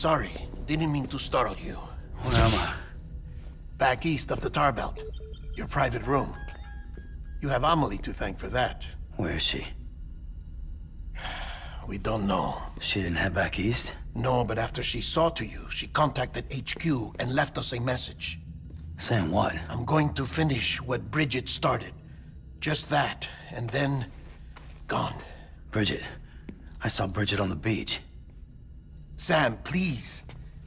Sorry, didn't mean to startle you. Where am I? Back east of the tar belt. Your private room. You have Amelie to thank for that. Where is she? We don't know. She didn't head back east? No, but after she saw to you, she contacted HQ and left us a message. Saying what? I'm going to finish what Bridget started. Just that, and then... gone. Bridget. I saw Bridget on the beach. Sam, please.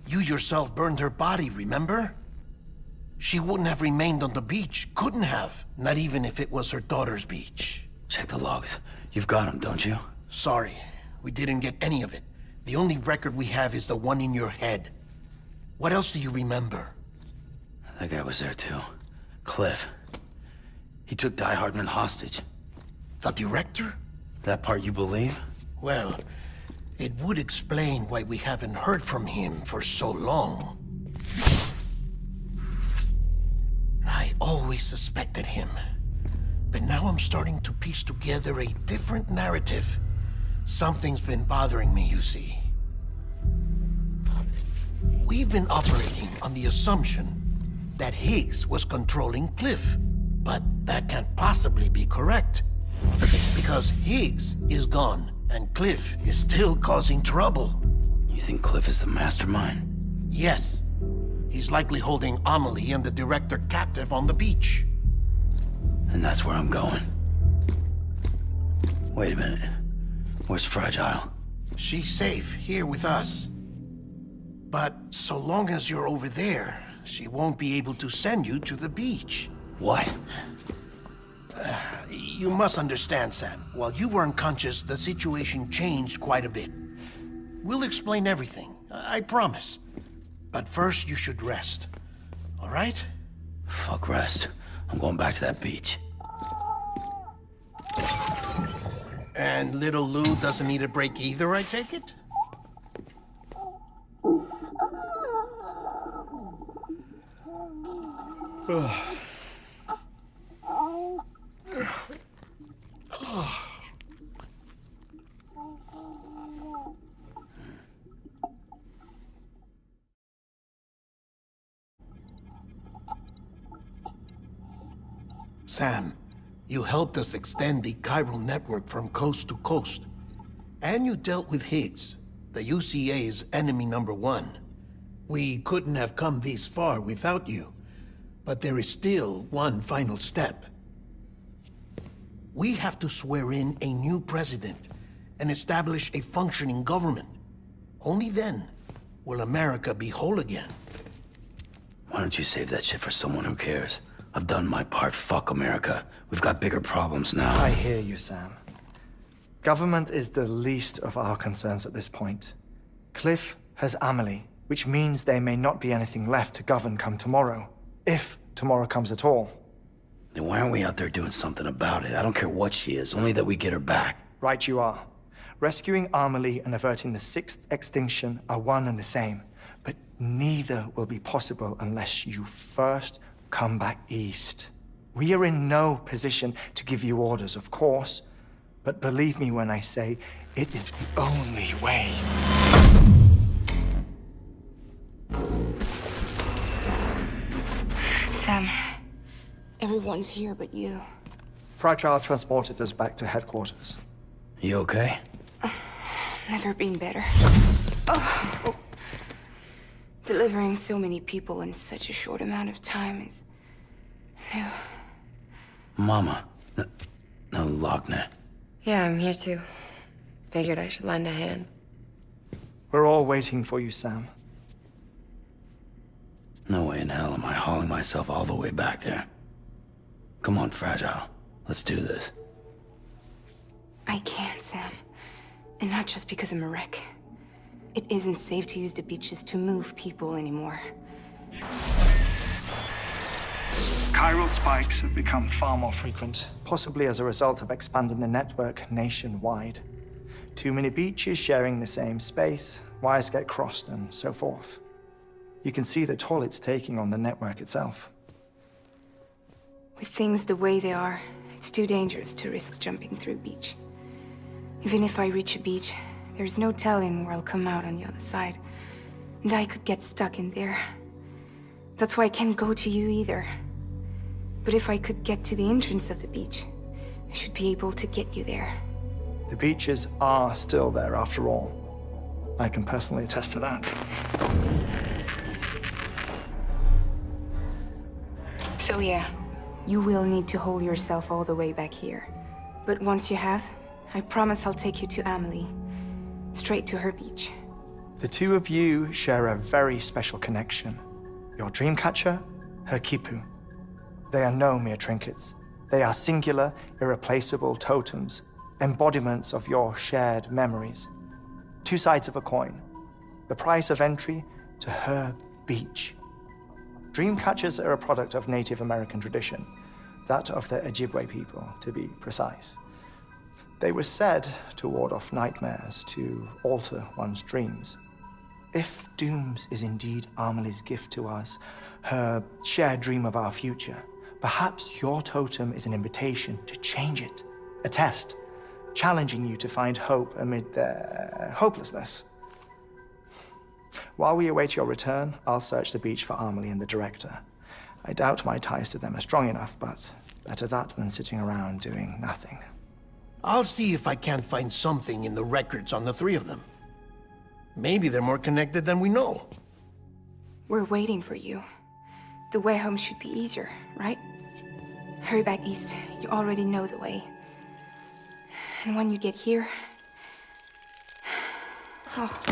You yourself burned her body, remember? She wouldn't have remained on the beach. Couldn't have. Not even if it was her daughter's beach. Check the logs. You've got them, don't you? Sorry, we didn't get any of it. The only record we have is the one in your head. What else do you remember? That guy was there too. Cliff. He took Die Hardman hostage. The director? That part you believe? Well, it would explain why we haven't heard from him for so long. I always suspected him. But now I'm starting to piece together a different narrative. Something's been bothering me, you see. We've been operating on the assumption that Higgs was controlling Cliff. But that can't possibly be correct. Because Higgs is gone, and Cliff is still causing trouble. You think Cliff is the mastermind? Yes. He's likely holding Amelie and the director captive on the beach. And that's where I'm going. Wait a minute. Where's Fragile? She's safe here with us. But so long as you're over there, she won't be able to send you to the beach. What? You must understand, Sam. While you were unconscious, the situation changed quite a bit. We'll explain everything, I promise. But first, you should rest. All right? Fuck rest. I'm going back to that beach. And little Lou doesn't need a break either, I take it? Sam, you helped us extend the chiral network from coast to coast. And you dealt with Higgs, the UCA's enemy #1. We couldn't have come this far without you. But there is still one final step. We have to swear in a new president and establish a functioning government. Only then will America be whole again. Why don't you save that shit for someone who cares? I've done my part. Fuck America. We've got bigger problems now. I hear you, Sam. Government is the least of our concerns at this point. Cliff has Amelie, which means there may not be anything left to govern come tomorrow. If tomorrow comes at all. Then why aren't we out there doing something about it? I don't care what she is, only that we get her back. Right you are. Rescuing Amelie and averting the 6th extinction are one and the same. But neither will be possible unless you first come back east. We are in no position to give you orders, of course. But believe me when I say, it is the only way. Sam, everyone's here but you. Fragile transported us back to headquarters. You okay? Never been better. Oh. Delivering so many people in such a short amount of time is new. Mama. No, Lochner. Yeah, I'm here too. Figured I should lend a hand. We're all waiting for you, Sam. No way in hell am I hauling myself all the way back there. Come on, Fragile. Let's do this. I can't, Sam. And not just because I'm a wreck. It isn't safe to use the beaches to move people anymore. Chiral spikes have become far more frequent. Possibly as a result of expanding the network nationwide. Too many beaches sharing the same space, wires get crossed, and so forth. You can see the toll it's taking on the network itself. With things the way they are, it's too dangerous to risk jumping through a beach. Even if I reach a beach, there's no telling where I'll come out on the other side. And I could get stuck in there. That's why I can't go to you either. But if I could get to the entrance of the beach, I should be able to get you there. The beaches are still there after all. I can personally attest to that. So yeah, you will need to hold yourself all the way back here. But once you have, I promise I'll take you to Amelie. Straight to her beach. The two of you share a very special connection. Your dreamcatcher, her quipu. They are no mere trinkets. They are singular, irreplaceable totems, embodiments of your shared memories. Two sides of a coin. The price of entry to her beach. Dreamcatchers are a product of Native American tradition, that of the Ojibwe people, to be precise. They were said to ward off nightmares, to alter one's dreams. If Dooms is indeed Amelie's gift to us, her shared dream of our future, perhaps your totem is an invitation to change it, a test, challenging you to find hope amid their hopelessness. While we await your return, I'll search the beach for Amelie and the director. I doubt my ties to them are strong enough, but better that than sitting around doing nothing. I'll see if I can't find something in the records on the three of them. Maybe they're more connected than we know. We're waiting for you. The way home should be easier, right? Hurry back east. You already know the way. And when you get here... Oh.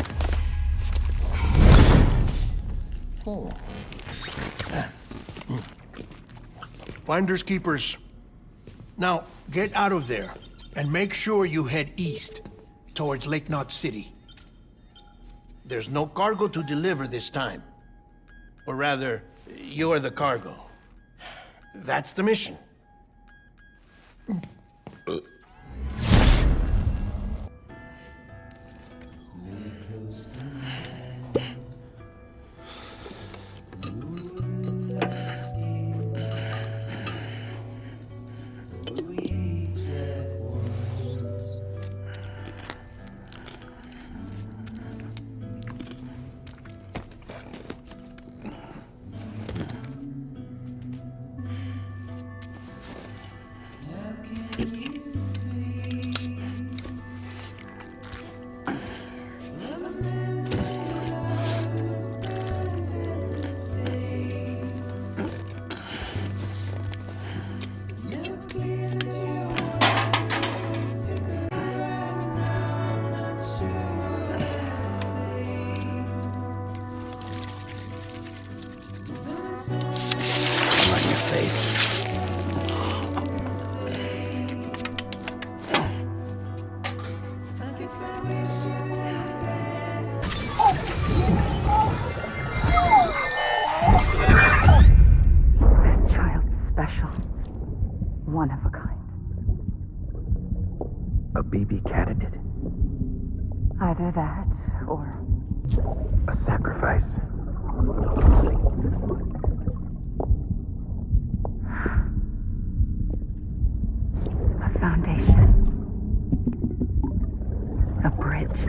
Oh. Finders keepers. Now, get out of there, and make sure you head east, towards Lake Knot City. There's no cargo to deliver this time. Or rather, you're the cargo. That's the mission. One of a kind. A BB candidate? Either that, or... A sacrifice? A foundation. A bridge.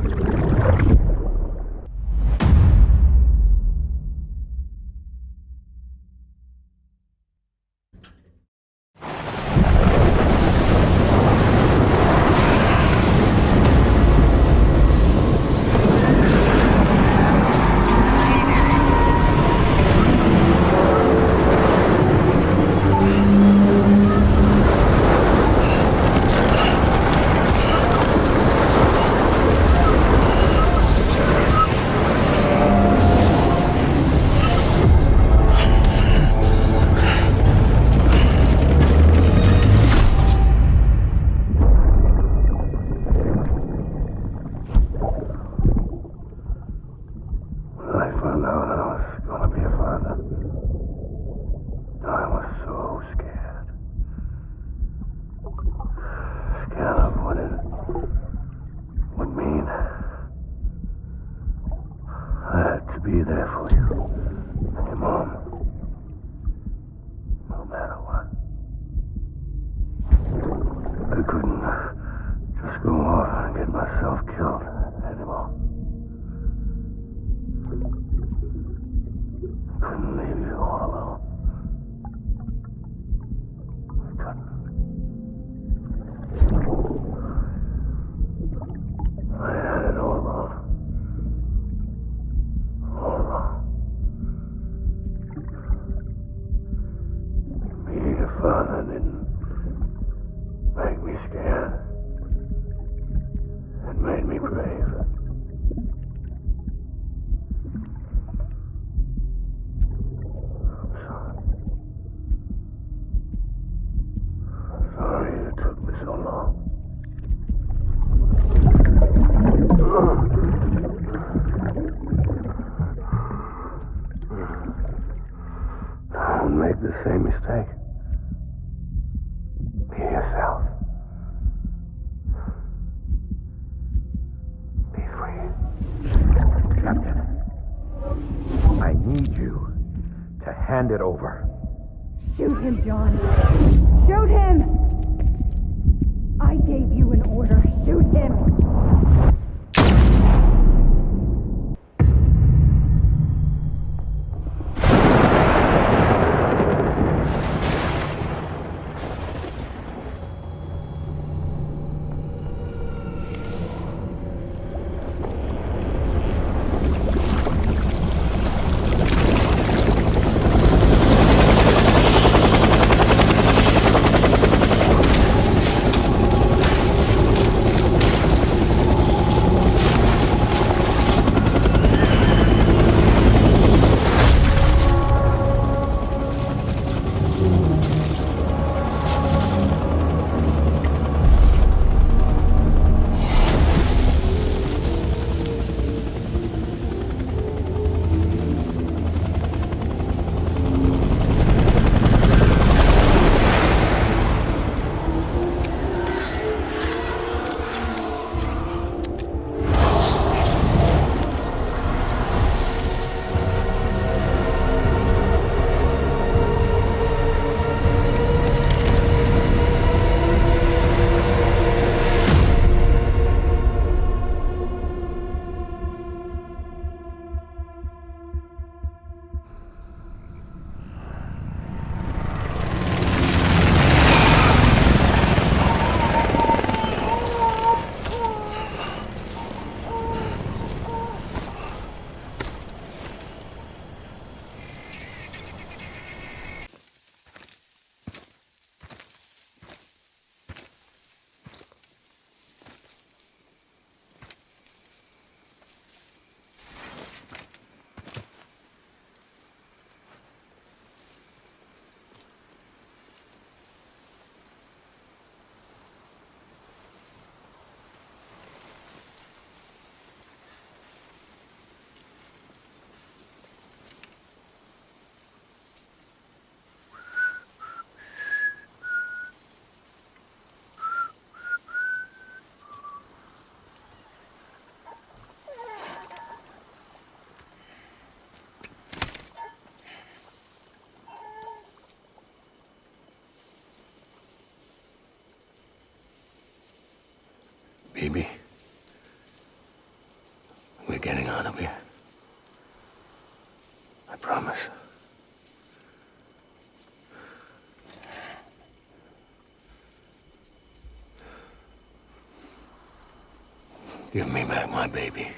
Be there for you. And your mom. No matter what. I couldn't just go off and get myself killed anymore. couldn't leave you all alone. I couldn't. I had it all wrong. All wrong. Being a father didn't make me scared. It made me brave. I'm sorry. I'm sorry it took me so long. Don't make the same mistake. Be yourself. Be free. Captain, I need you to hand it over. Shoot him, John. Shoot him! I gave you an order. Shoot him! Baby, we're getting out of here. I promise. Give me back my baby.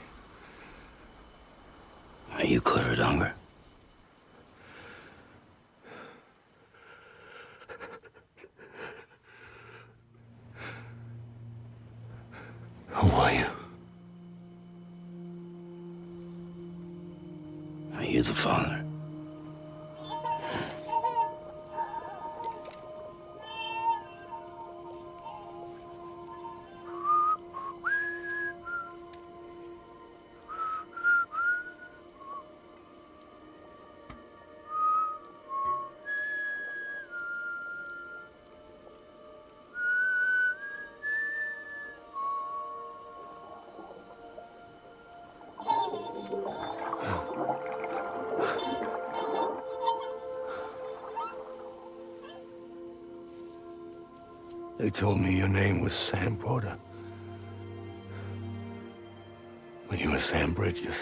Are you cleared, hunger? Who are you? Are you the father? They told me your name was Sam Porter. But you were Sam Bridges.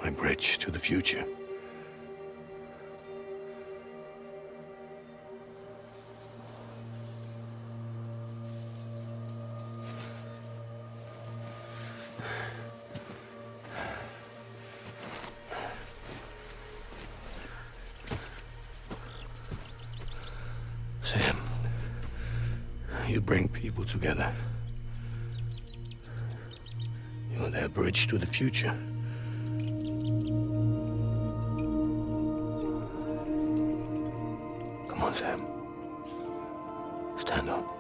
My bridge to the future. Sam, you bring people together. You're their bridge to the future. Come on, Sam. Stand up.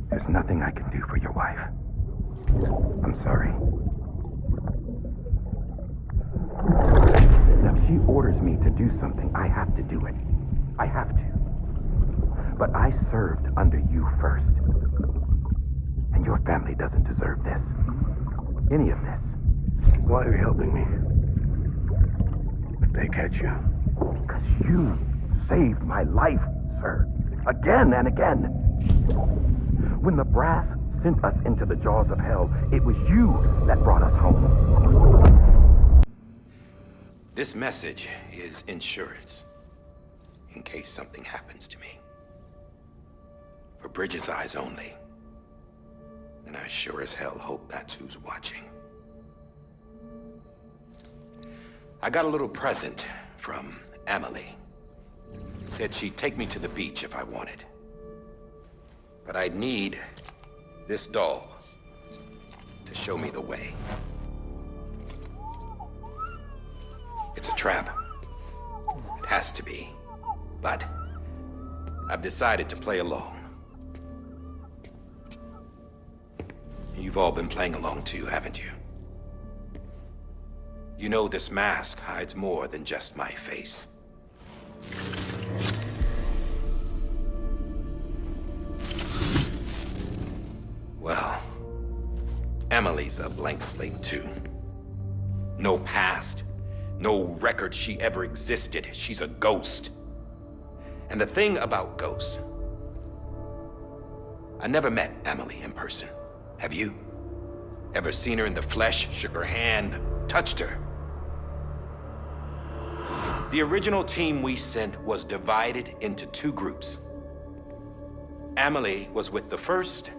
There's nothing I can do for your wife. I'm sorry. Now, if she orders me to do something, I have to do it. I have to. But I served under you first. And your family doesn't deserve this. Any of this. Why are you helping me? If they catch you. Because you saved my life, sir. Again and again. When the brass sent us into the jaws of hell, it was you that brought us home. This message is insurance, in case something happens to me. For Bridges' eyes only. And I sure as hell hope that's who's watching. I got a little present from Emily. Said she'd take me to the beach if I wanted. But I'd need this doll to show me the way. It's a trap. It has to be. But I've decided to play along. You've all been playing along too, haven't you? You know this mask hides more than just my face. Well, Emily's a blank slate too. No past, no record she ever existed. She's a ghost. And the thing about ghosts, I never met Emily in person. Have you? Ever seen her in the flesh, shook her hand, touched her? The original team we sent was divided into two groups. Emily was with the first.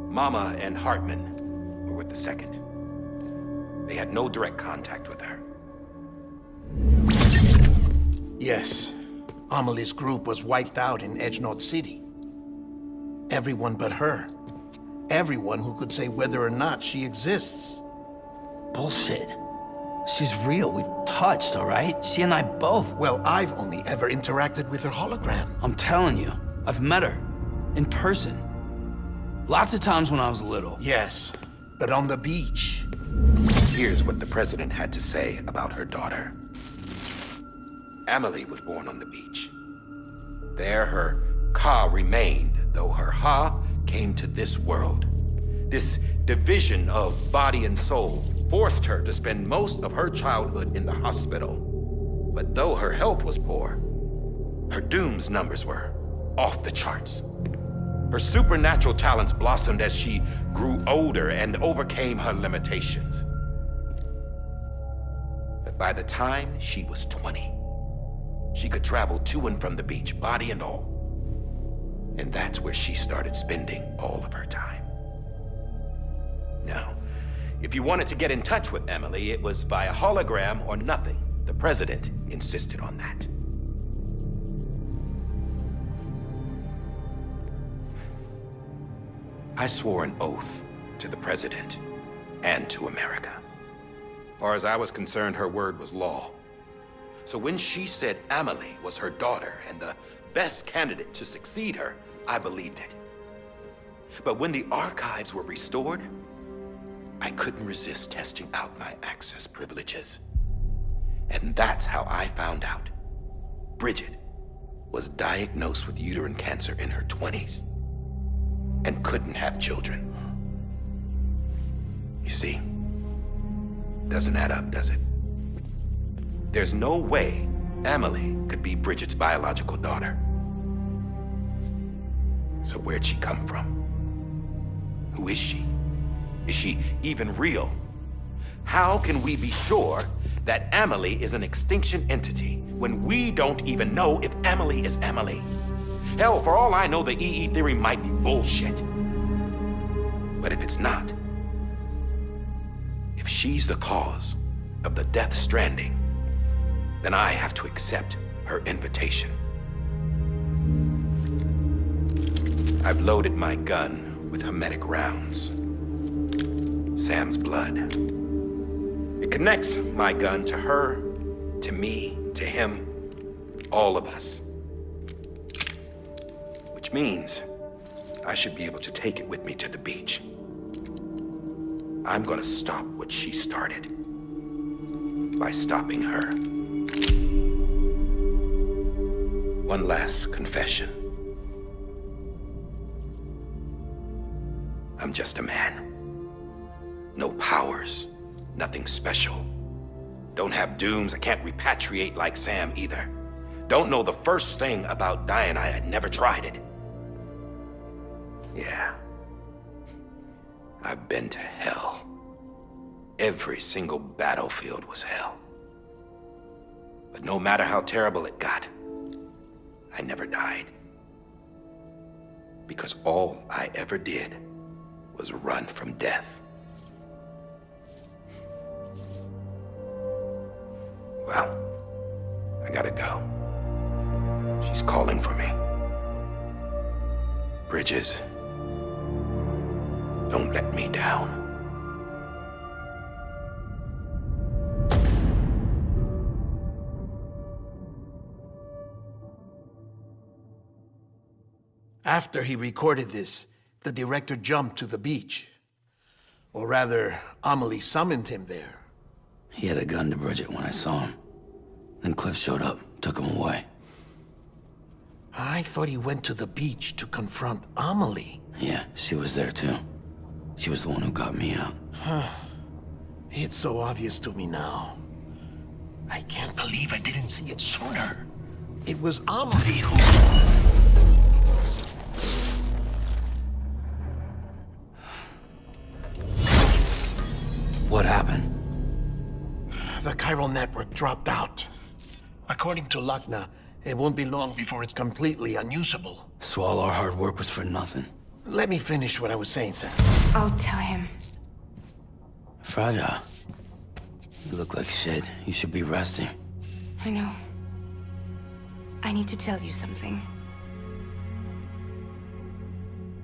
Mama and Hartman were with the second. They had no direct contact with her. Yes. Amelie's group was wiped out in Edgenorth City. Everyone but her. Everyone who could say whether or not she exists. Bullshit. She's real. We've touched, all right? She and I both. Well, I've only ever interacted with her hologram. I'm telling you, I've met her. In person. Lots of times when I was little. Yes, but on the beach. Here's what the president had to say about her daughter. Emily was born on the beach. There her Ka remained, though her Ha came to this world. This division of body and soul forced her to spend most of her childhood in the hospital. But though her health was poor, her doom's numbers were off the charts. Her supernatural talents blossomed as she grew older and overcame her limitations. But by the time she was 20, she could travel to and from the beach, body and all. And that's where she started spending all of her time. Now, if you wanted to get in touch with Emily, it was via hologram or nothing. The president insisted on that. I swore an oath to the president and to America. As far as I was concerned, her word was law. So when she said Amelie was her daughter and the best candidate to succeed her, I believed it. But when the archives were restored, I couldn't resist testing out my access privileges. And that's how I found out Bridget was diagnosed with uterine cancer in her 20s and couldn't have children. You see, doesn't add up, does it? There's no way Amelie could be Bridget's biological daughter. So where'd she come from? Who is she? Is she even real? How can we be sure that Amelie is an extinction entity when we don't even know if Amelie is Amelie? Hell, for all I know, the EE theory might be bullshit. But if it's not, if she's the cause of the death stranding, then I have to accept her invitation. I've loaded my gun with hermetic rounds. Sam's blood. It connects my gun to her, to me, to him, all of us. Which means I should be able to take it with me to the beach. I'm gonna stop what she started by stopping her. One last confession. I'm just a man. No powers, nothing special. Don't have dooms, I can't repatriate like Sam either. Don't know the first thing about dying, I had never tried it. Yeah. I've been to hell. Every single battlefield was hell. But no matter how terrible it got, I never died. Because all I ever did was run from death. Well, I gotta go. She's calling for me. Bridges, don't let me down. After he recorded this, the director jumped to the beach. Or rather, Amelie summoned him there. He had a gun to Bridget when I saw him. Then Cliff showed up, took him away. I thought he went to the beach to confront Amelie. Yeah, she was there too. She was the one who got me out. It's so obvious to me now. I can't believe I didn't see it sooner. It was Amelie who... What happened? The chiral network dropped out. According to Lakna, it won't be long before it's completely unusable. So all our hard work was for nothing. Let me finish what I was saying, Sam. I'll tell him. Fragile. You look like shit. You should be resting. I know. I need to tell you something.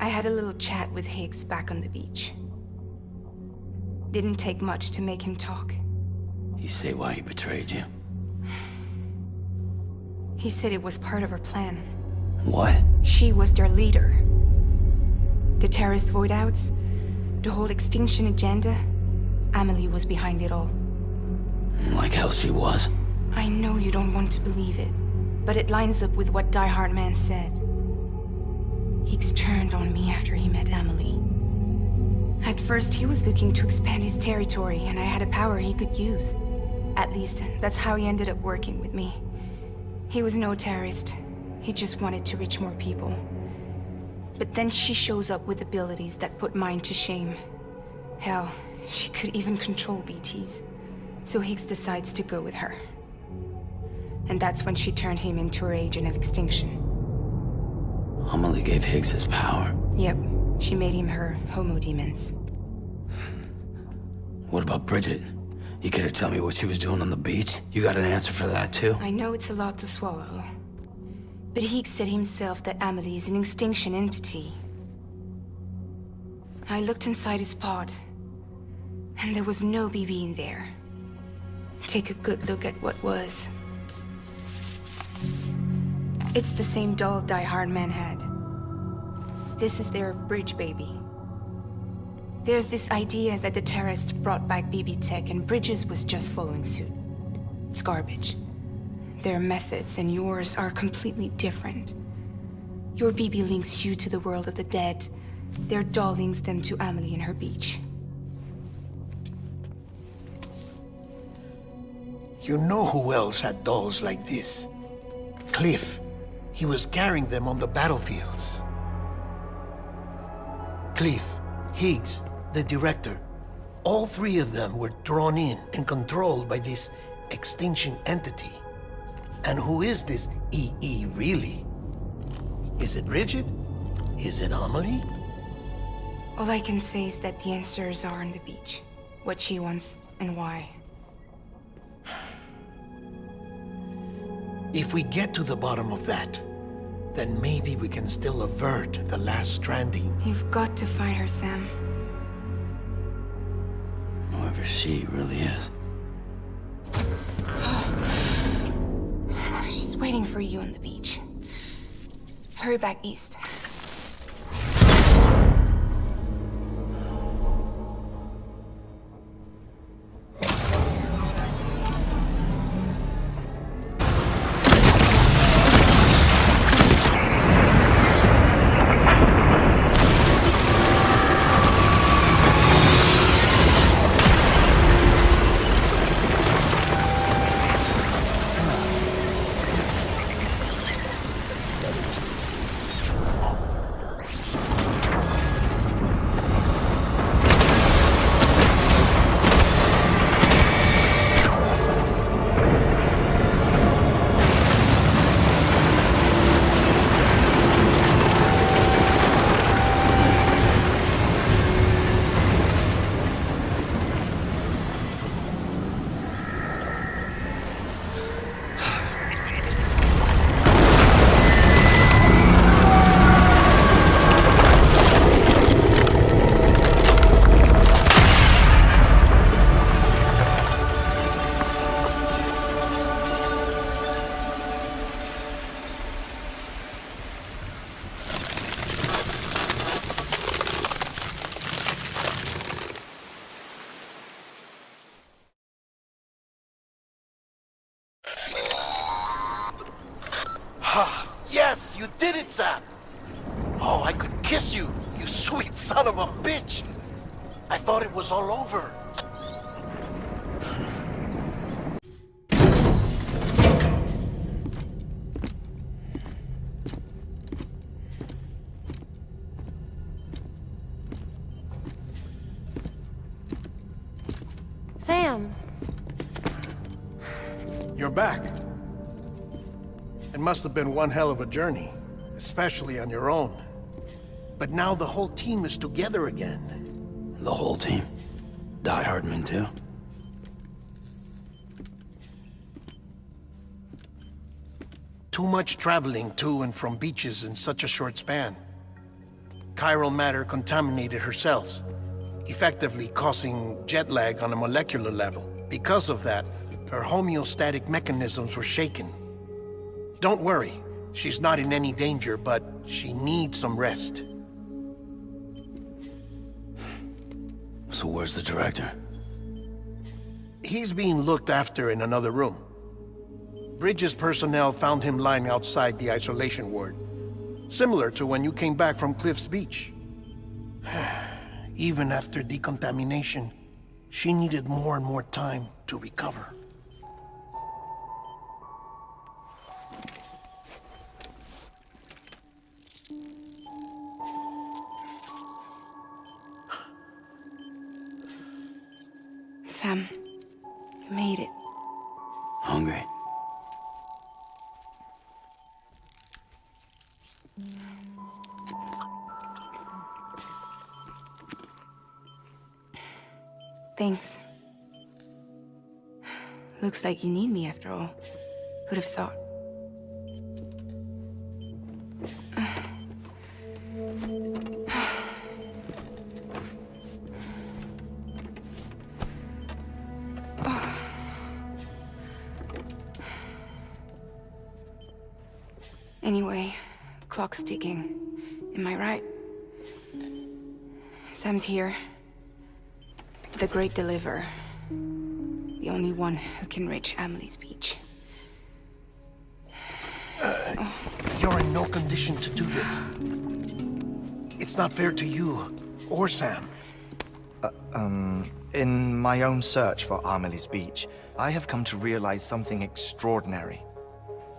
I had a little chat with Higgs back on the beach. Didn't take much to make him talk. You say why he betrayed you? He said it was part of her plan. What? She was their leader. The terrorist void-outs, the whole extinction agenda, Amelie was behind it all. Like hell she was. I know you don't want to believe it, but it lines up with what Die Hard Man said. Higgs turned on me after he met Amelie. At first, he was looking to expand his territory, and I had a power he could use. At least, that's how he ended up working with me. He was no terrorist. He just wanted to reach more people. But then she shows up with abilities that put mine to shame. Hell, she could even control BTs. So Higgs decides to go with her. And that's when she turned him into her agent of extinction. Amelie gave Higgs his power. Yep, she made him her homo demons. What about Bridget? You care to tell me what she was doing on the beach? You got an answer for that too? I know it's a lot to swallow. But Higgs said himself that Amelie is an extinction entity. I looked inside his pod, and there was no BB in there. Take a good look at what was. It's the same doll Die Hard Man had. This is their bridge baby. There's this idea that the terrorists brought back BB tech and Bridges was just following suit. It's garbage. Their methods and yours are completely different. Your BB links you to the world of the dead. Their doll links them to Amelie and her beach. You know who else had dolls like this? Cliff. He was carrying them on the battlefields. Cliff, Higgs, the director. All three of them were drawn in and controlled by this extinction entity. And who is this EE really? Is it Bridget? Is it Amelie? All I can say is that the answers are on the beach. What she wants and why. If we get to the bottom of that, then maybe we can still avert the last stranding. You've got to find her, Sam. Whoever she really is. She's waiting for you on the beach. Hurry back east. Yes, you did it, Sam! Oh, I could kiss you, you sweet son of a bitch! I thought it was all over. Sam. You're back. It must have been one hell of a journey, especially on your own. But now the whole team is together again. The whole team? Die Hard men too? Too much traveling to and from beaches in such a short span. Chiral matter contaminated her cells, effectively causing jet lag on a molecular level. Because of that, her homeostatic mechanisms were shaken. Don't worry, she's not in any danger, but she needs some rest. So where's the director? He's being looked after in another room. Bridges personnel found him lying outside the isolation ward. Similar to when you came back from Cliff's Beach. Even after decontamination, she needed more and more time to recover. Sam, you made it. Hungry? Thanks. Looks like you need me after all. Who'd have thought? Anyway, clock's ticking. Am I right? Sam's here. The Great Deliverer. The only one who can reach Amelie's beach. You're in no condition to do this. It's not fair to you or Sam. In my own search for Amelie's beach, I have come to realize something extraordinary.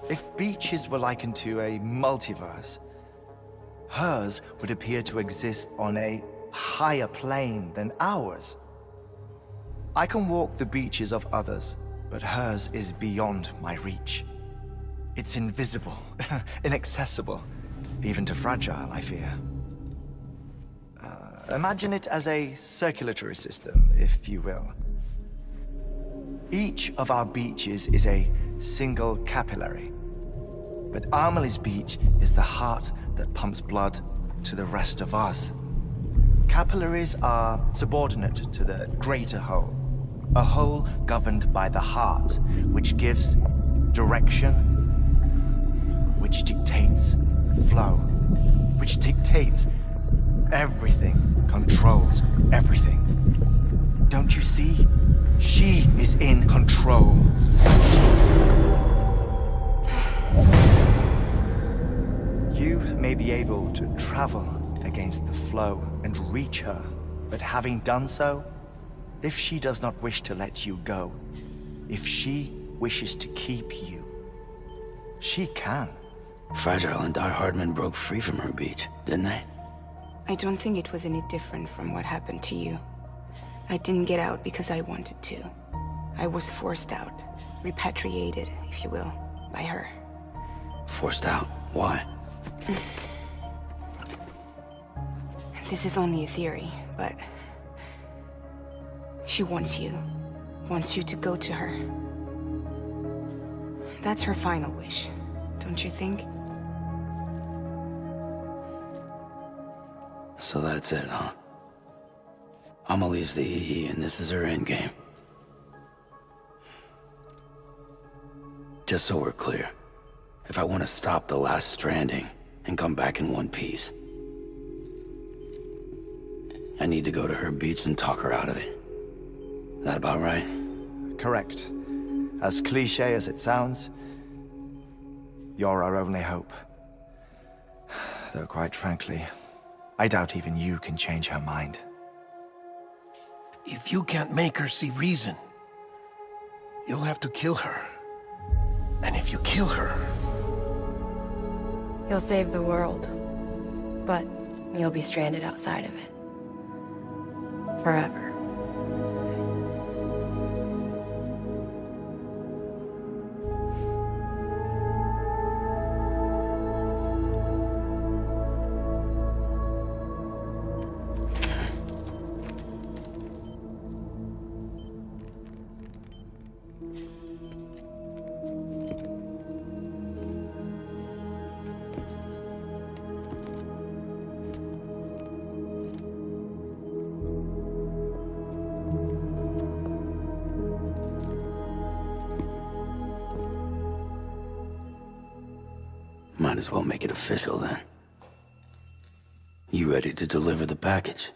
If beaches were likened to a multiverse, hers would appear to exist on a higher plane than ours. I can walk the beaches of others, but hers is beyond my reach. It's invisible, inaccessible, even to fragile, I fear. Imagine it as a circulatory system, if you will. Each of our beaches is a single capillary, but Amelie's beach is the heart that pumps blood to the rest of us. Capillaries are subordinate to the greater whole, a whole governed by the heart, which gives direction, which dictates flow, which dictates everything, controls everything. Don't you see? She is in control. You may be able to travel against the flow and reach her, but having done so, if she does not wish to let you go, if she wishes to keep you, she can. Fragile and Die Hardman broke free from her beach, didn't they? I don't think it was any different from what happened to you. I didn't get out because I wanted to. I was forced out, repatriated, if you will, by her. Forced out? Why? This is only a theory, but she wants you to go to her. That's her final wish, don't you think? So that's it, huh? Amelie's the EE, and this is her endgame. Just so we're clear, if I want to stop the last Stranding and come back in one piece, I need to go to her beach and talk her out of it. That about right? Correct. As cliché as it sounds, you're our only hope. Though quite frankly, I doubt even you can change her mind. If you can't make her see reason, you'll have to kill her. And if you kill her... You'll save the world, but you'll be stranded outside of it. Forever. Might as well make it official then. You ready to deliver the package?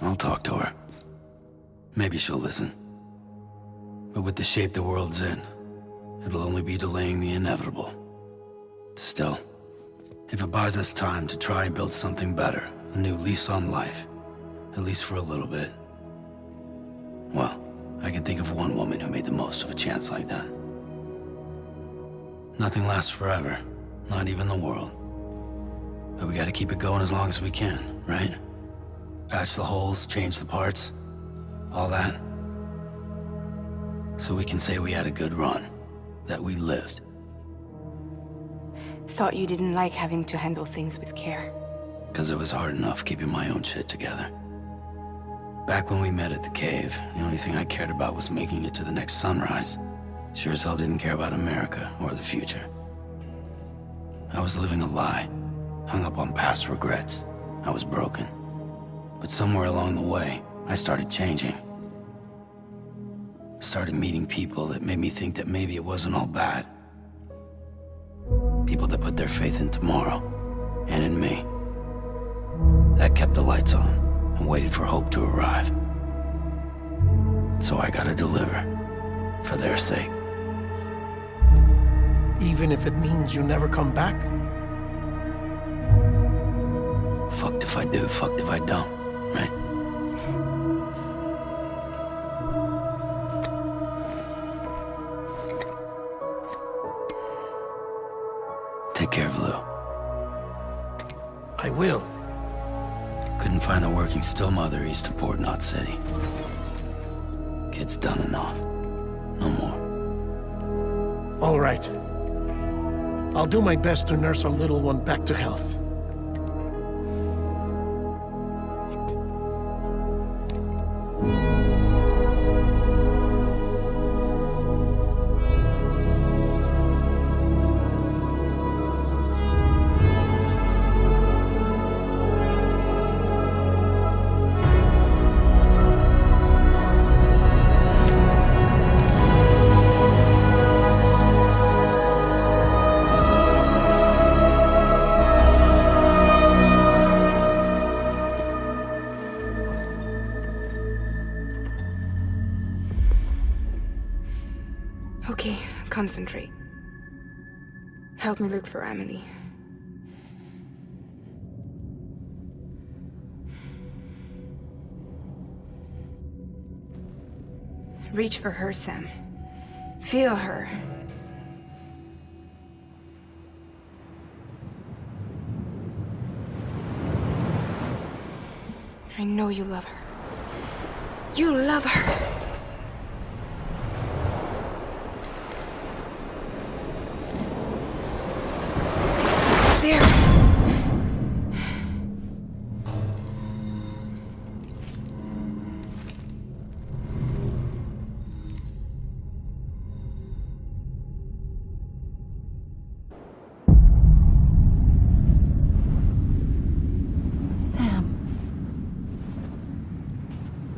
I'll talk to her. Maybe she'll listen. But with the shape the world's in, it'll only be delaying the inevitable. Still, if it buys us time to try and build something better, a new lease on life, at least for a little bit, well, I can think of one woman who made the most of a chance like that. Nothing lasts forever, not even the world. But we gotta keep it going as long as we can, right? Patch the holes, change the parts, all that. So we can say we had a good run, that we lived. Thought you didn't like having to handle things with care. 'Cause it was hard enough keeping my own shit together. Back when we met at the cave, the only thing I cared about was making it to the next sunrise. Sure as hell didn't care about America or the future. I was living a lie, hung up on past regrets. I was broken. But somewhere along the way, I started changing. Started meeting people that made me think that maybe it wasn't all bad. People that put their faith in tomorrow, and in me. That kept the lights on, and waited for hope to arrive. So I gotta deliver, for their sake. Even if it means you never come back? Fucked if I do, fucked if I don't, right? Take care of Lou. I will. Couldn't find a working still mother east of Port Knot City. Kid's done and off. No more. All right. I'll do my best to nurse our little one back to health. Okay, concentrate. Help me look for Emily. Reach for her, Sam. Feel her. I know you love her. You love her! There. Sam.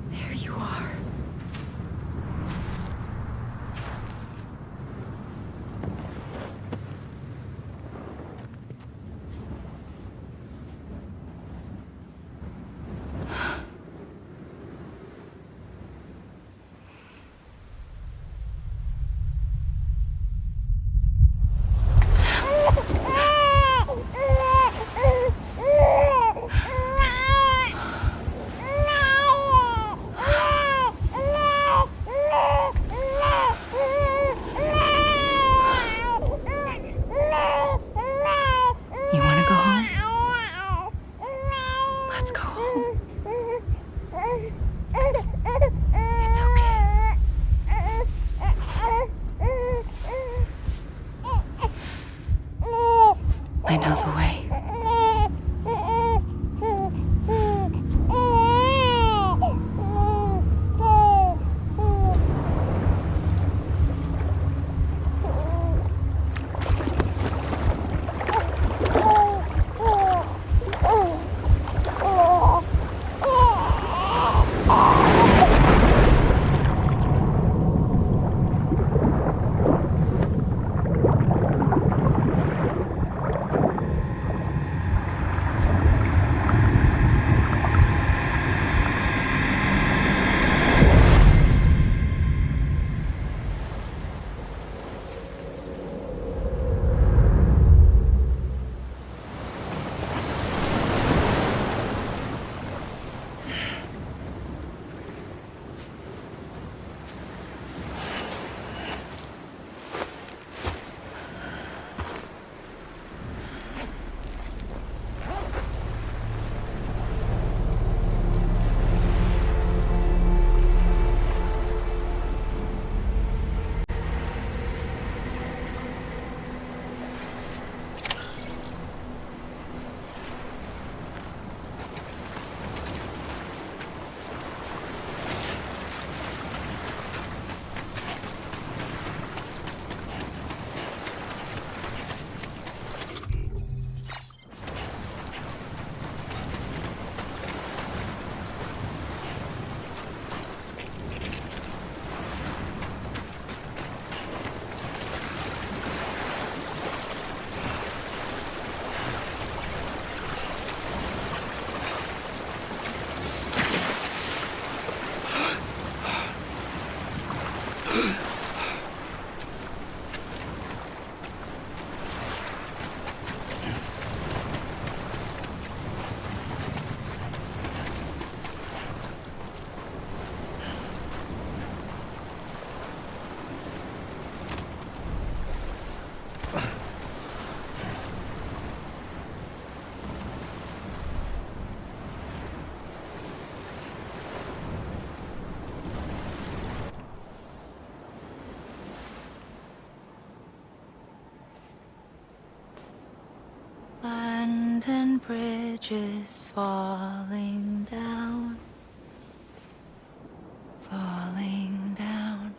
There you are. bridges falling down, falling down,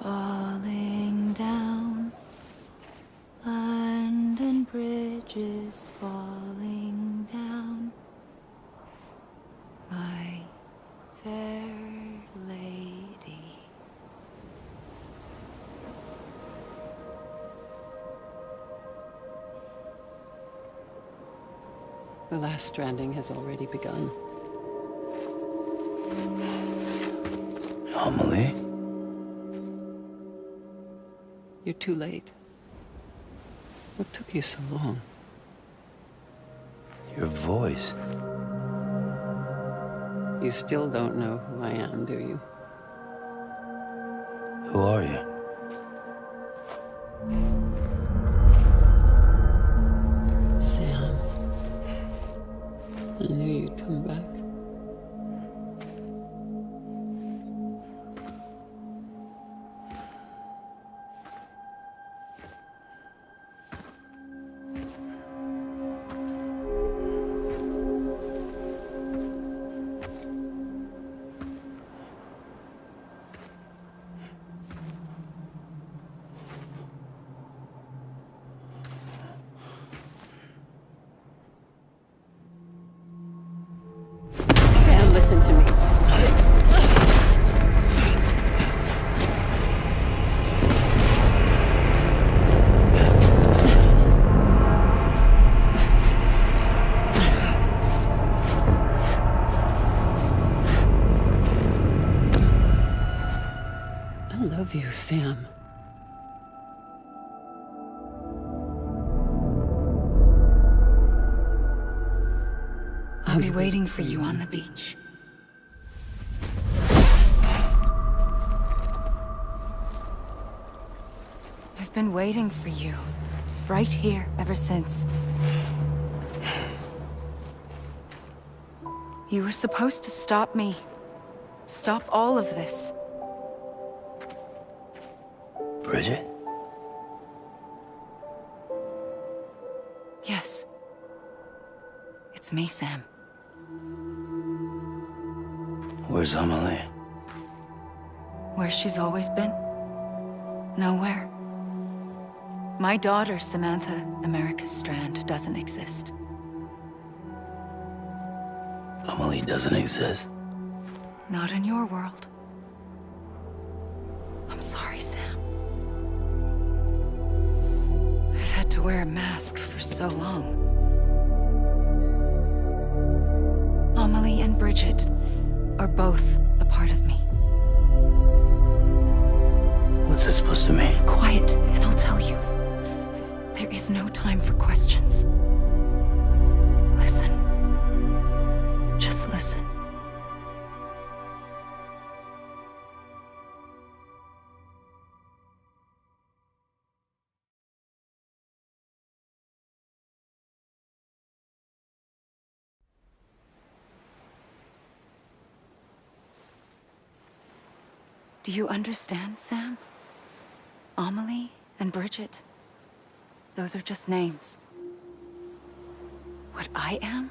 falling down. London Bridge is falling down, my fair lady. The last stranding has already begun. Amelie? You're too late. What took you so long? Your voice. You still don't know who I am, do you? Who are you? Sam. I knew you'd come back. Sam, listen to me. I love you, Sam. I'll be waiting for you on the beach. I've been waiting for you, right here, ever since. You were supposed to stop me. Stop all of this. Bridget? Yes. It's me, Sam. Where's Amelie? Where she's always been. Nowhere. My daughter, Samantha America Strand, doesn't exist. Amelie doesn't exist. Not in your world. I'm sorry, Sam. I've had to wear a mask for so long. Amelie and Bridget are both a part of me. What's this supposed to mean? Quiet, and I'll tell you. There is no time for questions. Listen. Just listen. Do you understand, Sam? Amelie and Bridget, those are just names. What I am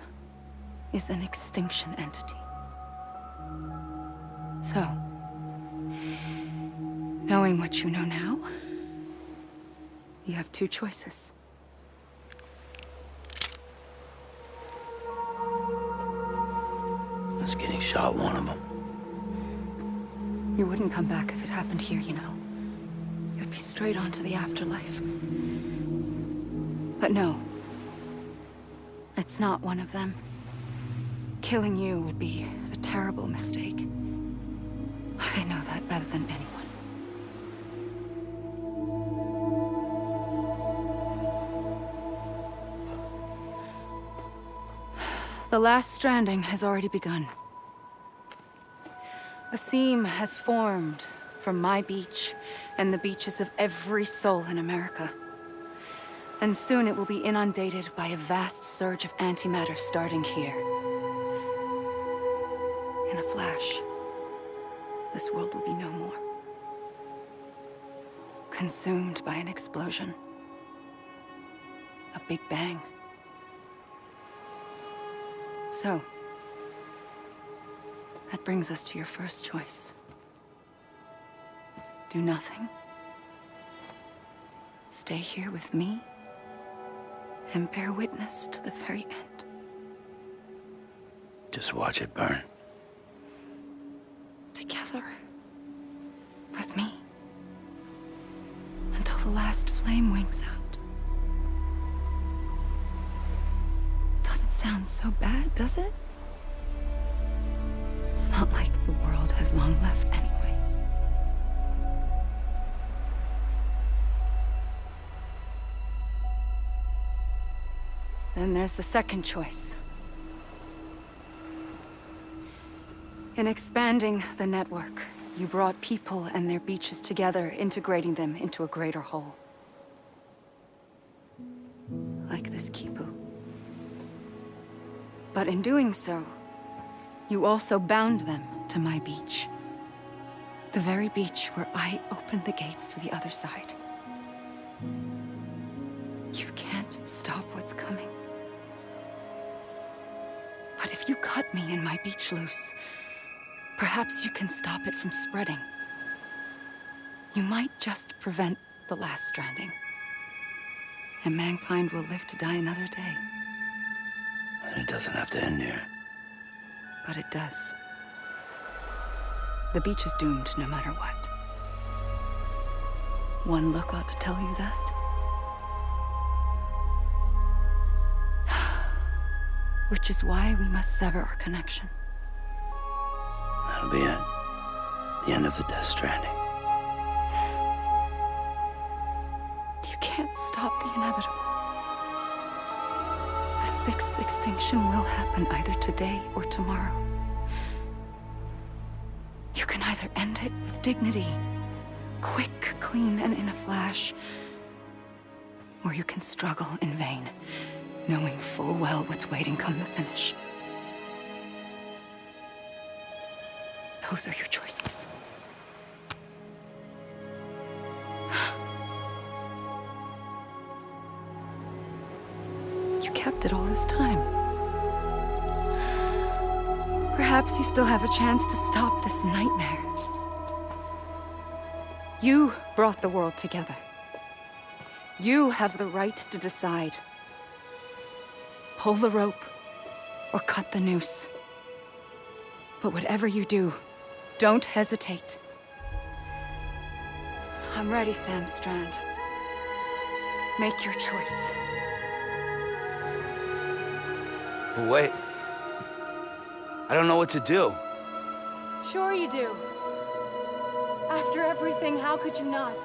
is an extinction entity. So, knowing what you know now, you have two choices. Us getting shot, one of them. You wouldn't come back if it happened here, you know. You'd be straight on to the afterlife. But no. It's not one of them. Killing you would be a terrible mistake. I know that better than anyone. The last stranding has already begun. A seam has formed from my beach and the beaches of every soul in America. And soon it will be inundated by a vast surge of antimatter starting here. In a flash, this world will be no more. Consumed by an explosion. A big bang. So, that brings us to your first choice. Do nothing. Stay here with me and bear witness to the very end. Just watch it burn. Together. With me. Until the last flame winks out. Doesn't sound so bad, does it? It's not like the world has long left anyway. Then there's the second choice. In expanding the network, you brought people and their beaches together, integrating them into a greater whole. Like this Kipu. But in doing so, you also bound them to my beach. The very beach where I opened the gates to the other side. You can't stop what's coming. But if you cut me and my beach loose, perhaps you can stop it from spreading. You might just prevent the last stranding. And mankind will live to die another day. And it doesn't have to end here. But it does. The beach is doomed no matter what. One look ought to tell you that. Which is why we must sever our connection. That'll be it. The end of the Death Stranding. You can't stop the inevitable. The sixth extinction will happen either today or tomorrow. You can either end it with dignity, quick, clean, and in a flash, or you can struggle in vain, knowing full well what's waiting come the finish. Those are your choices. You kept it all this time. Perhaps you still have a chance to stop this nightmare. You brought the world together. You have the right to decide. Pull the rope or cut the noose. But whatever you do, don't hesitate. I'm ready, Sam Strand. Make your choice. But wait. I don't know what to do. Sure you do. After everything, how could you not?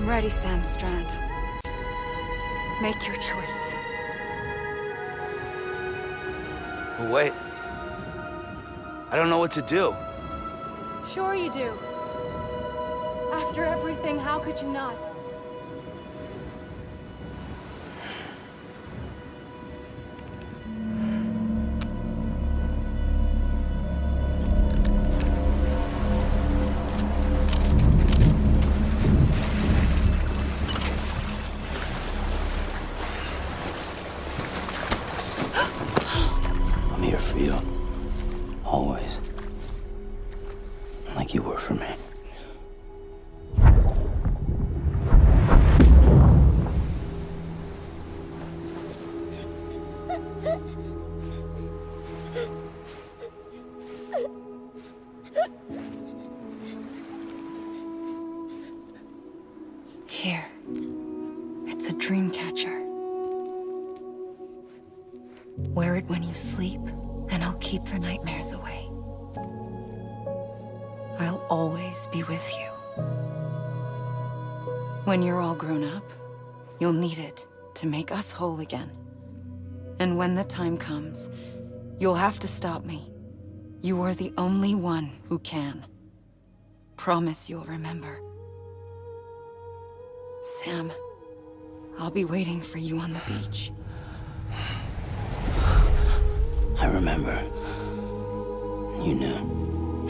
I'm ready, Sam Strand. Make your choice. But wait. I don't know what to do. Sure you do. After everything, how could you not? I'm here for you. Always. Like you were for me. Here. It's a dream catcher. Wear it when you sleep, and I'll keep the nightmares away. I'll always be with you. When you're all grown up, you'll need it to make us whole again. And when the time comes, you'll have to stop me. You are the only one who can. Promise you'll remember. Sam, I'll be waiting for you on the beach. I remember. You knew.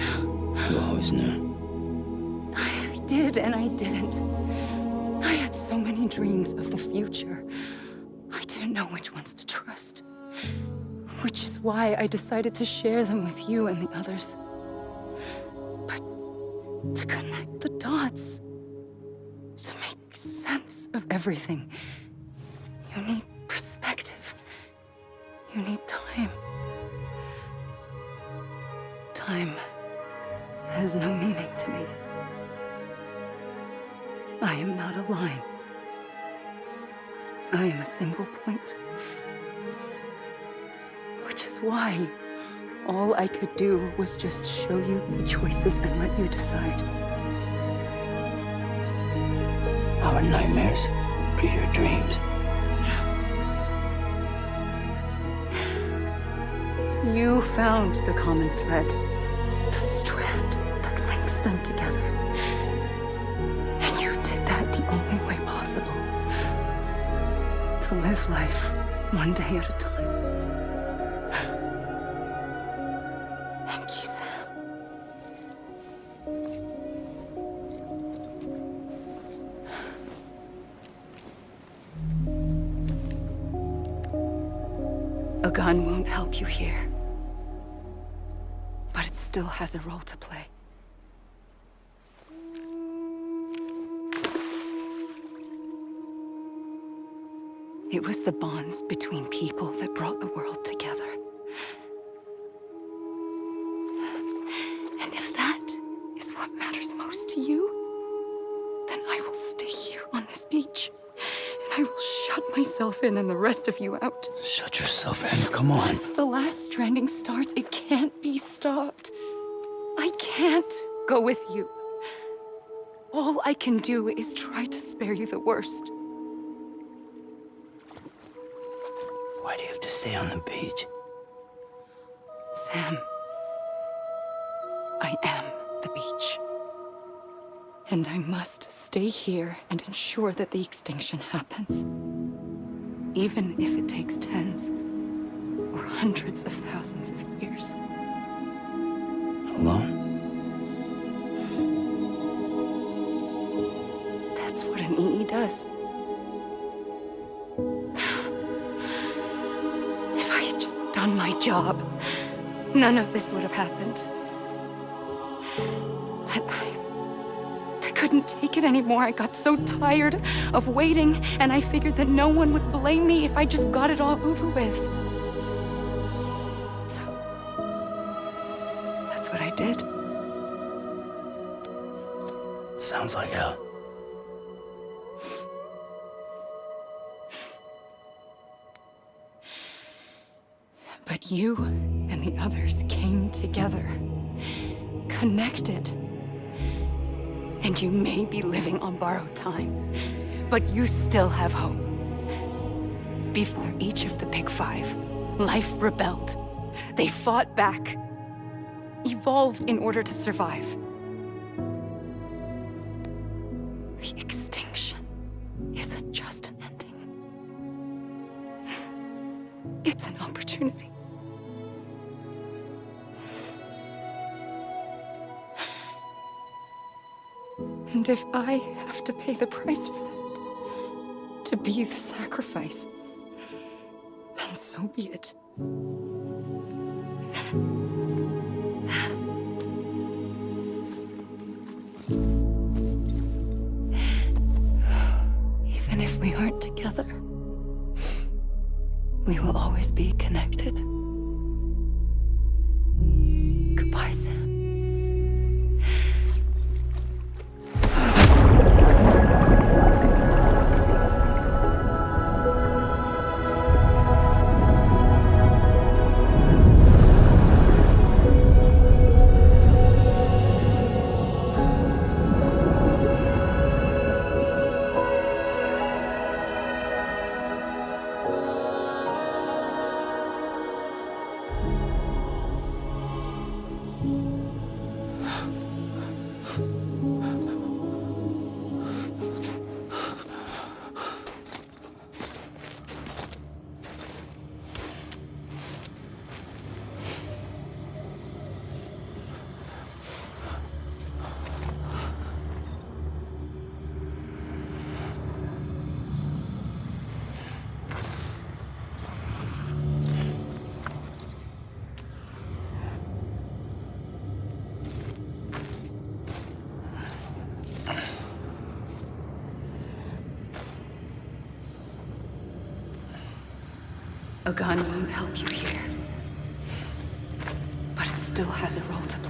You always knew. I did and I didn't. I had so many dreams of the future. I didn't know which ones to trust. Which is why I decided to share them with you and the others. But to connect the dots, to make sense of everything, you need perspective. You need time. Time has no meaning to me. I am not a line. I am a single point. Which is why all I could do was just show you the choices and let you decide. Our nightmares are your dreams. You found the common thread, the strand that links them together. And you did that the only way possible. To live life one day at a time. Thank you, Sam. A gun won't help you here. But it still has a role to play. It was the bonds between people that brought the world together. And if that is what matters most to you, then I will stay here on this beach. And I will shut myself in and the rest of you out. Shut yourself in, come on. Once the last stranding starts, it can't be stopped. I can't go with you. All I can do is try to spare you the worst. Why do you have to stay on the beach? Sam, I am the beach. And I must stay here and ensure that the extinction happens. Even if it takes tens or hundreds of thousands of years. Alone? That's what an EE does. If I had just done my job, none of this would have happened. But I couldn't take it anymore. I got so tired of waiting, and I figured that no one would blame me if I just got it all over with. So, that's what I did. Sounds like hell. But you and the others came together, connected. And you may be living on borrowed time, but you still have hope. Before each of the Big Five, life rebelled. They fought back. Evolved in order to survive. The extinction isn't just an ending. It's an opportunity. And if I have to pay the price for that, to be the sacrifice, then so be it. Even if we aren't together, we will always be connected. Goodbye, Sam. A gun won't help you here. But it still has a role to play.